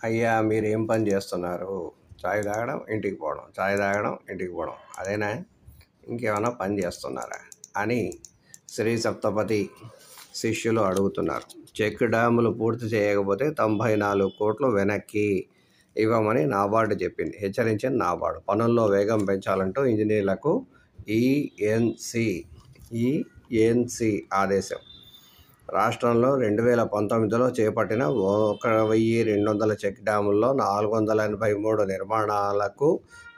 అయ్యా మీరు ఏం పని చేస్తున్నారు? చాయ్ తాగడం ఇంటికి పోవడం, చాయ్ తాగడం ఇంటికి పోవడం, అదేనా? ఇంకేమైనా పని చేస్తున్నారా అని శ్రీ సప్తపతి శిష్యులు అడుగుతున్నారు. చెక్ డ్యాములు పూర్తి చేయకపోతే 94 కోట్లు వెనక్కి ఇవ్వమని నాబార్డు చెప్పింది. హెచ్చరించిన నాబార్డు పనుల్లో వేగం పెంచాలంటూ ఇంజనీర్లకు ఈఎన్సి ఆదేశం. రాష్ట్రంలో 2019లో చేపట్టిన 1200 చెక్ డ్యాముల్లో 483 నిర్మాణాలకు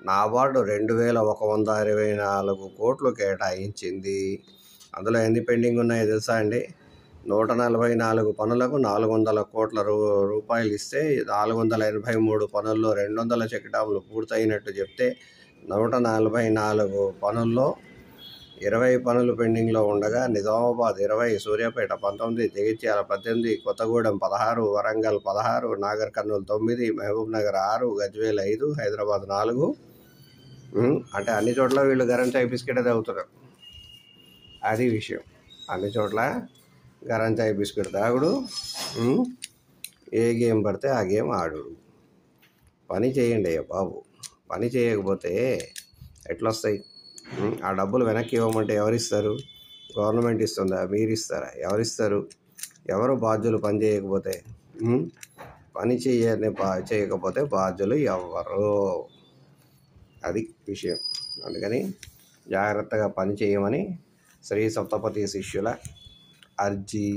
నాబార్డు 2124 కోట్లు కేటాయించింది. అందులో ఎన్ని పెండింగ్ ఉన్నాయో తెలుసా అండి? 144 పనులకు 400 కోట్ల రూపాయలు ఇస్తే 483 పనుల్లో 200 చెక్ డ్యాములు పూర్తయినట్టు చెప్తే 144 పనుల్లో 20 పనులు పెండింగ్లో ఉండగా నిజామాబాద్ 20, సూర్యాపేట 19, జగిత్యాల 18, కొత్తగూడెం 16, వరంగల్ 16, నాగర్ కర్నూలు 9, మహబూబ్ నగర్ 6, గజ్వేల్ 5, హైదరాబాద్ 4. అంటే అన్ని చోట్ల వీళ్ళు గరం చాయ్ బిస్కెట్ తాగుతున్నారు. అది విషయం. అన్ని చోట్ల గరం చాయ్ బిస్కెట్ తాగుడు, ఏ గేమ్ పడితే ఆ గేమ్ ఆడుడు. పని చేయండి అయ్యా బాబు. పని చేయకపోతే ఎట్లొస్తాయి? ఆ డబ్బులు వెనక్కి ఇవ్వమంటే ఎవరిస్తారు? గవర్నమెంట్ ఇస్తుందా? మీరు ఇస్తారా? ఎవరిస్తారు? ఎవరు బాధ్యులు పని చేయకపోతే? పని చేయకపోతే బాధ్యులు ఎవరు? అది విషయం. అందుకని జాగ్రత్తగా పని చేయమని శ్రీ సప్తపతి శిష్యుల అర్జీ.